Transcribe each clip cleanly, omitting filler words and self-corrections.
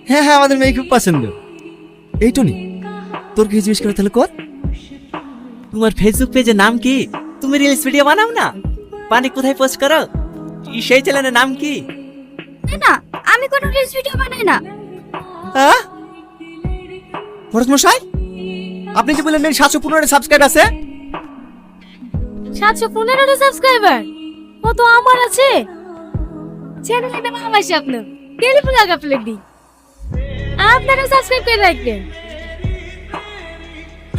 হ্যাঁ হ্যাঁ, আমাদের মেয়ে খুব পছন্দ। এই টনি, তোর কি জিজ্ঞেস করে তাহলে কর। তোমার ফেসবুক পেজের নাম কি? তুমি রিলস ভিডিও বানাও না? পানি কোথায় পোস্ট করো? সেই চ্যানেলের নাম কি? না, আমি কোনো রিলস ভিডিও বানাই না। হ্যাঁ ফরজ মশাই, আপনি যে বললেন 715 সাবস্ক্রাইব আছে। 715টা সাবস্ক্রাইবার ও তো আমার আছে। চ্যানেলের নাম আমার স্বপ্ন, টেলিফোন লাগা প্লেট দি। আপনারা সাবস্ক্রাইব করে রাখবেন।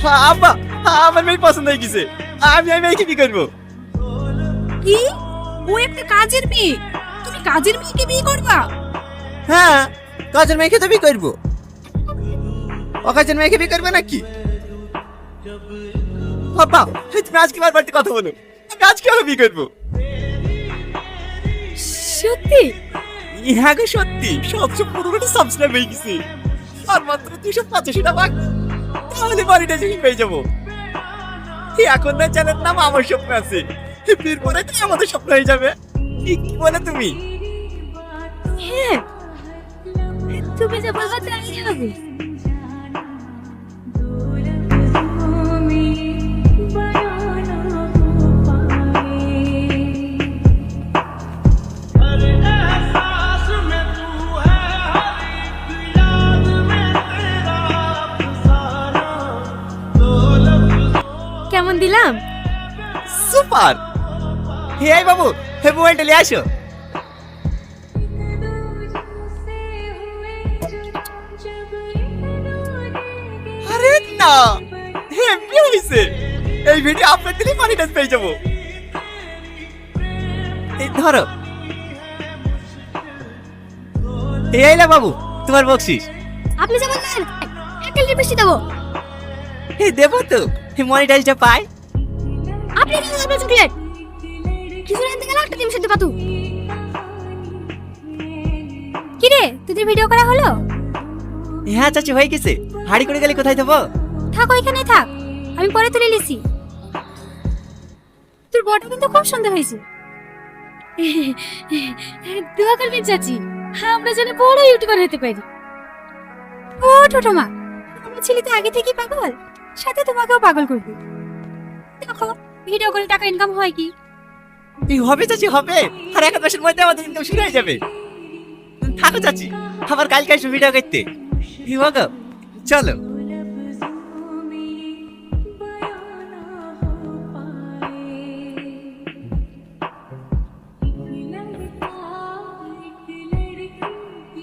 হ্যাঁ আব্বা, আমার মেয়ে পছন্দ হয়ে গেছে। আমি মেয়েকে কি করবো? কি? ও একটা কাজের মেয়ে, তুমি কাজের মেয়েকে বিয়ে করবা? হ্যাঁ, কাজের মেয়েকে তো বিয়ে করবো। অকাজের মেয়েকে বিয়ে করবে নাকি? বাবা, তুমি আজকে বারবার কথা বলো। আমি আজকে আমি বিয়ে করবো। সত্যি? হ্যাঁ গো সত্যি, 715টা সাবস্ক্রাইব হয়ে গেছে। আর মাত্র 285টা বাকি, তাহলে বাড়িটা যদি পেয়ে যাবো। এখন না চ্যানেল নাম আমার স্বপ্ন আছে, বিয়ের পরে তো আমাদের স্বপ্ন হয়ে যাবে। কি বলে তুমি? হ্যাঁ, তুমি যা বলবা তাই হবে। কেমন দিলাম? সুপার। হে আই বাবু, হে মোবাইলটা নিয়ে আসো। আরে না, হে বিয়ে হয়েছে। এই ভিডিও আপলোড দিলে মানিটাইজ পেয়ে যাবো। এই ধরো। এই না বাবু, তোমার বকশিস। আপনি যা বললেন, একটা লিপস্টিক দেবো। এই দেবো তো, মনিটাইজটা পাই। আপনি কি আপনার চকলেট কিছু আনতে গেলে একটা ডিম সেদ্ধ পাতু। কি রে, তোদের ভিডিও করা হলো? হ্যাঁ চাচি, হয়ে গেছে। হাড়ি করে গেলে কোথায় দেবো? থাক, ওইখানেই থাক, আমি পরে তুলে নিছি। তোর বড় কিন্তু খুব সুন্দর হয়েছে। দোয়া করবেন চাচি, আমরা যেন বড় ইউটিউবার হতে পারি। ও ছোট মা, আমার ছেলে তো আগে থেকেই পাগল, সাথে তোমাকেও পাগল করবে। দেখো ভিডিও করে টাকা ইনকাম হয় কি? এই হবে চাচি, হবে। আর 1 মাসের মধ্যে আমাদের ইনকাম শুরু হয়ে যাবে। থাকো চাচি, আবার কালকে আসবো ভিডিও করতে। গো, চলো।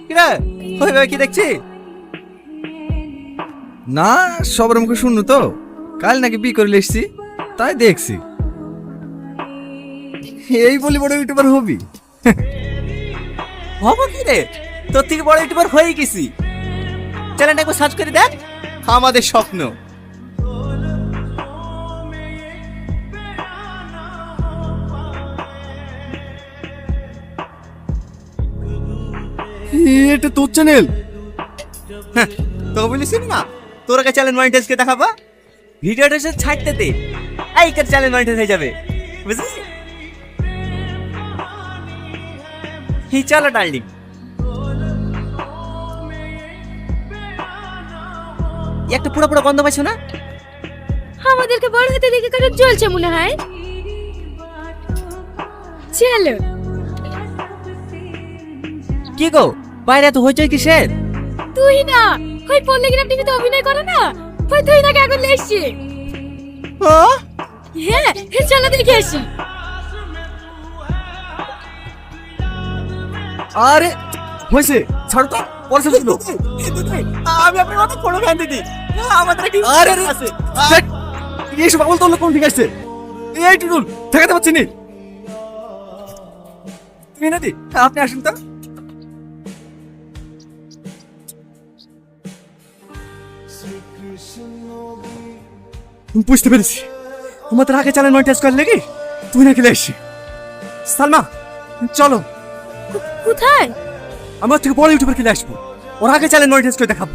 কিরা, ওই ভাই কি দেখছি? না, সবার মুখে শুনু তো কাল নাকি বিয়ে করে এসছি, তাই দেখছি। এই বলি বড় ইউটিউবার হবি? হবো কি রে, তোর থেকে বড় ইউটিউবার হয়ে গেছি। চ্যানেলটা একবার সার্চ করে দেখ। আমাদের স্বপ্ন। এটা তোর চ্যানেল? হ্যাঁ, তো বলিস না তোর আগে চ্যানেল মনিটাইজকে দেখাবো। ভিডিওটা সে ছাড়তে দে, এই কার চ্যানেল মনিটাইজ হয়ে যাবে, বুঝলি? হি চলো ডার্লিং। একটা পুরো পুরো গন্ধ পাইছো না? আমাদেরকে বড় হতে দেখে কারো জ্বলছে মনে হয়। চলো। কি গো, বাইরে এত হইচই কিসের? তুই না, ওই পল্লীগ্রাম টিভিতে অভিনয় করে না, ওই তুই নাকি আগুন লেগেছে। হ্যাঁ, চলো দেখে আসি। আরে হয়েছে, ছাড়ো তো, পরে শেষ হলো। আমি আপনার মতো কোনো ফ্যান দিদি, আমাদের কি আরে আরে, আছে? দেখ, এইসব আমল তো কোন ঠিক আসছে? এই টুটুল ঠেকাতে পারছি নি। মিনাদি, আপনি আসুন তো। বুঝতে পেরেছি, আমাদের আগে চ্যানেল মনিটাইজ করার লেগে তুই নাকি লেসি। সালমা চলো, কোথায়? আমার থেকে বড় ইউটিউবার কিনে আসবো, ওর আগে চ্যানেল মনিটাইজ করে দেখাবো।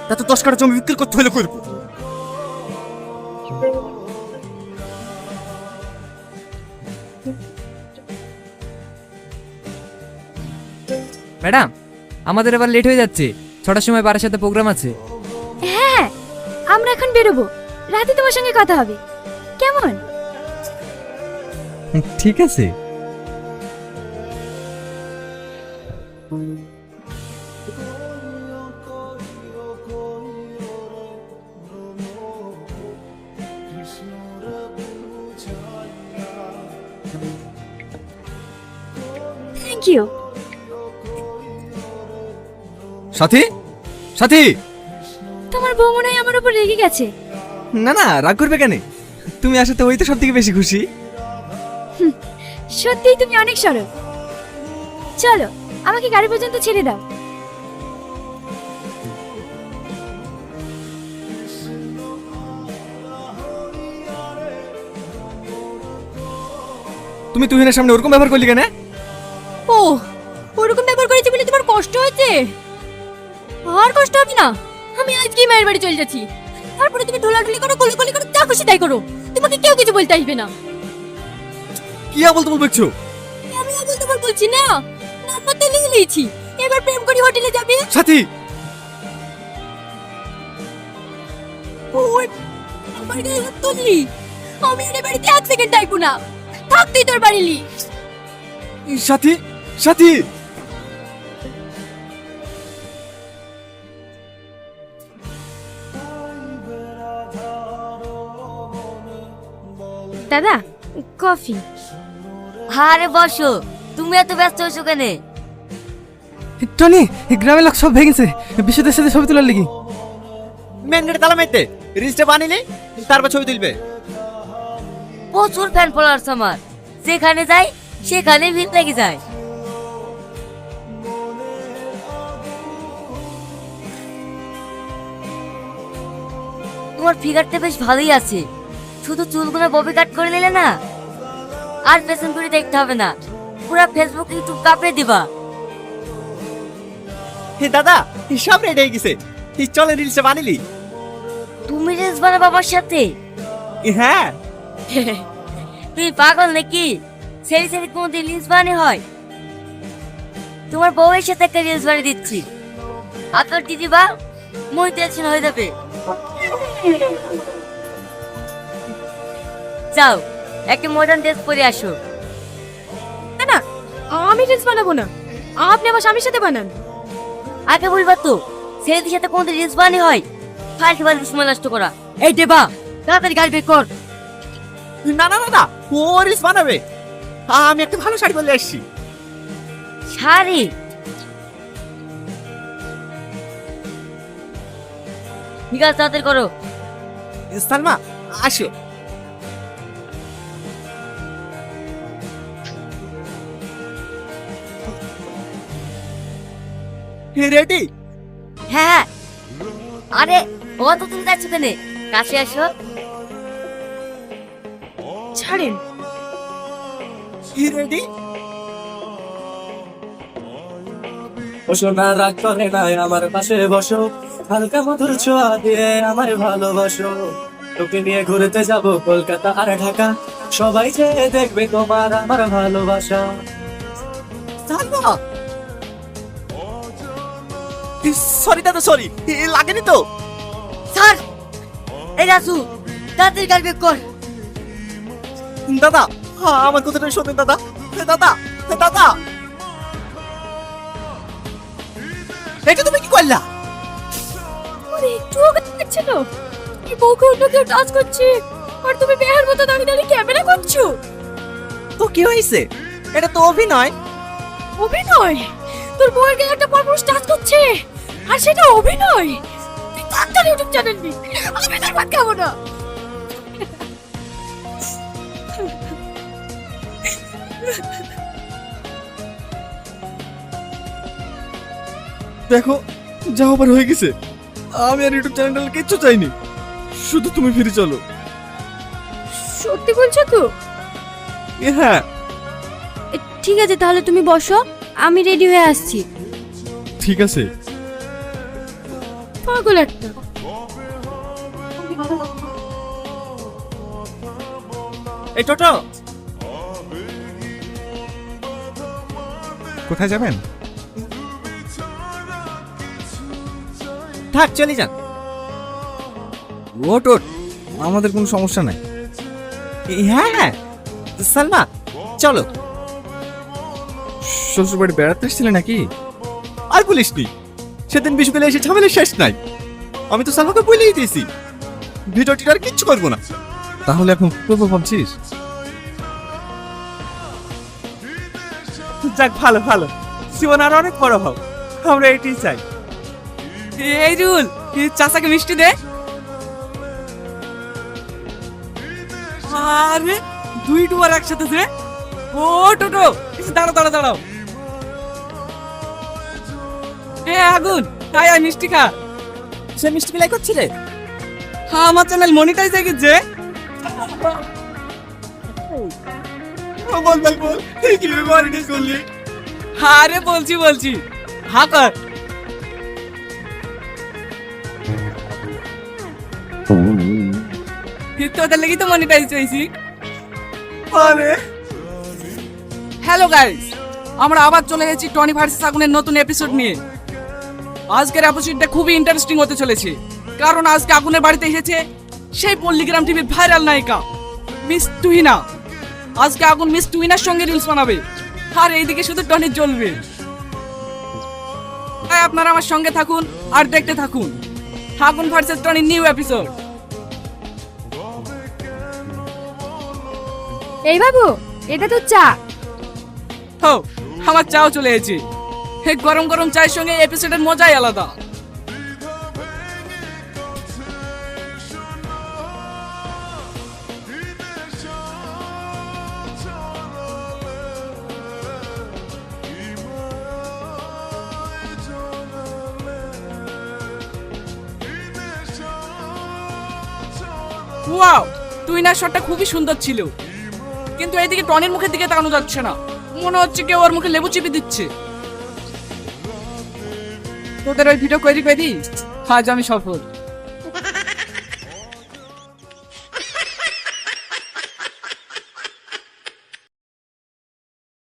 তাতে 10 কাঠা জমি বিক্রি করতে হলে করবো। ম্যাডাম, আমাদের এবার লেট হয়ে যাচ্ছে, 6টার সময় বাড়ির সাথে প্রোগ্রাম আছে। হ্যাঁ, আমরা এখন বেরোবো, রাতে তোমার সঙ্গে কথা হবে, কেমন? ঠিক আছে। Thank you. সাথী, সাথী। তোমার বউ মনে হয় আমার উপর রেগে গেছে। না না, রাগ করবে কেন? তুমি আসাতে ওই তো সব থেকে বেশি খুশি। সত্যিই তুমি অনেক সরল। চলো, আমাকে গাড়ি পর্যন্ত ছেড়ে দাও। তুমি তুহিনের সামনে ওরকম ব্যবহার করলি কেন? ও, ওরকম ব্যবহার করেছে বলে তোমার কষ্ট হয়েছে? আর কষ্ট হবে না, আমি আজকেই মায়ের বাড়ি চলে যাচ্ছি। তারপরে তুমি ঢোলাঢুলি করো, কোলাকুলি করো, যা খুশি তাই করো, তোমাকে কেউ কিছু বলতে আসবে না। কি আবল তুমি বলছো? আমি আবল তোমার বলছি না, নাম্বার তো লিখে নিয়েছি, এবার প্রেম করি হোটেলে যাবে। সাথী, ওই আমার গায়ে হাত তুললি, আমি এর বাড়িতে 1 সেকেন্ড থাকবো না, থাকতেই তোর বাড়ি লি। সাথী, সাথী। দাদা, কফি। আরে বসো, তুমি এত ব্যস্ত হয়েছো কেন? টনি, গ্রামের লোক সব ভেঙেছে বিশুদের সাথে ছবি তোলার লিগি। মেন গেটে তালা মারতে, রিলসটা বানিলে তারপর ছবি তুলবে। প্রচুর ফ্যান ফলোয়ার্স আমার, যেখানে যাই সেখানে ভিড় লেগে যায়। তোমার ফিগারটা বেশ ভালোই আছে, শুধু চুলগুলো ববি কাট করে নিলে না, আর পেছন করে দেখতে হবে না, পুরো ফেসবুক ইউটিউব কাঁপড়ে দিবা। হে দাদা, সব রেডি হয়ে গেছে, চলে রিলসটা বানিলি। তুমি রিলস বানাবো আমার সাথে? হ্যাঁ। তুই পাগল নাকি? সেরি সেরি কোনদিন রিলস বানানো হয়? তোমার বউয়ের সাথে একটা রিলস বানিয়ে দিচ্ছি, আর তোর দিদি বা মনিটাইজেশন হয়ে যাবে। যাও, একটা মডার্ন ড্রেস পরে আসো। না না, আমি রিলস বানাবো না, আপনি আমার স্বামীর সাথে বানান। আগে বলবা তো, ছেলেদের সাথে কোনদিন রিলস বানানো হয়? ফালতু ফালতু সময় নষ্ট করা। এই দেবা, তাড়াতাড়ি গাড়ি বের কর। না না দাদা, ও রিলস বানাবে। আমি একটা ভালো শাড়ি পরে আসছি। শাড়ি? ঠিক আছে, তাড়াতাড়ি করো। সালমা, আসো। রেডি? হ্যাঁ। আরে অত তুমি যাচ্ছ কেন? কাছে আসো। ছাড়েন। রেডি? বসো না, রাগ করে না, আমার পাশে বসো, হালকা মধুর ছোঁয়া দিয়ে আমায় ভালোবাসো। তোকে নিয়ে ঘুরতে যাব কলকাতা আর ঢাকা, সবাই যে দেখবে তোমার আমার ভালোবাসা। সালমা, সরি দাদা, সরি, লাগেনি তো। স্যার, এই রাসু, তাড়াতাড়ি গাড়ি বের কর। দাদা, আমার কথাটা শোনেন দাদা। দাদা, দাদা, এটা তুমি কি করলা? ওরে, একটুও ছিল, এই বউকে অন্য কেউ টাচ করছে, আর তুমি বেহার মতো দাঁড়িয়ে দাঁড়িয়ে ক্যামেরা করছো। তো কি হয়েছে? এটা তো অভিনয়। অভিনয়? তোর বউয়ের গায়ে একটা পরপুরুষ টাচ করছে, আর সেটা অভিনয়? তুই তাড়াতাড়ি ইউটিউব চ্যানেল নি, আমি তোর ভাত খাবো না। দেখো, যা হবার হয়ে গেছে। আমি আর ইউটিউব চ্যানেল কিচ্ছু চাইনি, শুধু তুমি ফিরে চলো। সত্যি বলছো তো? হ্যাঁ। ঠিক আছে, তাহলে তুমি বসো, আমি রেডি হয়ে আসছি। ঠিক আছে। পাগল একটা। এই টোটো, কোথায় যাবেন? থাক চলে যান। ওট ওট, আমাদের কোনো সমস্যা নাই। হ্যাঁ হ্যাঁ সালমা চলো। শ্বশুর বাড়ি বেড়াতে এসেছিলে নাকি? আর বলিস নি, সেদিন বিশুবেলা এসে ঝামেলা শেষ নাই। আমি তো সালমাকে বলেই দিয়েছি ভিডিওটি আর কিচ্ছু করবো না। তাহলে এখন করবো ভাবছিস? যাক ভালো ভালো, জীবন আর অনেক বড় হোক, আমরা এটাই চাই। এই রুল, চাচাকে মিষ্টি দে। আরে দুই ডুবার একসাথে যে। ও টোটো, দাঁড়াও দাঁড়াও দাঁড়াও। এ আগুন, আয় আয় মিষ্টি খা। সে মিষ্টি বিলাই করছি রে। হ্যাঁ আমার চ্যানেল মনিটাইজ হয়ে গেছে। বল বল বল, তুই কিভাবে মনিটাইজ করলি? আরে বলছি বলছি, হ্যাঁ কর। তোদের লেগে তো মনিটাইজ হয়েছি। হ্যালো গাইস, আমরা আবার চলে গেছি টনি ভার্সেস আগুনের নতুন এপিসোড নিয়ে। আজকের এপিসোডটা খুবই ইন্টারেস্টিং হতে চলেছে, কারণ আজকে আগুনের বাড়িতে এসেছে সেই পল্লীগ্রাম টিভির ভাইরাল নায়িকা মিস তুহিনা। আজকে আগুন মিস তুহিনার সঙ্গে রিলস বানাবে, আর এইদিকে শুধু টনি জ্বলবে। তাই আপনারা আমার সঙ্গে থাকুন আর দেখতে থাকুন আগুন ভার্সেস টনির নিউ এপিসোড। এই বাবু, এটা তো চা। হো, আমার চাও চলে এসেছে। এই গরম গরম চায়ের সঙ্গে এপিসোডের মজাই আলাদা। ওয়াও, টুইনার শটটা খুবই সুন্দর ছিল, কিন্তু এইদিকে টনির মুখের দিকে তাকানো যাচ্ছে না। মনে হচ্ছে কেউ ওর মুখে লেবু চিপে দিচ্ছে। তোদের ওই ভিডিও করি আজ আমি সফল।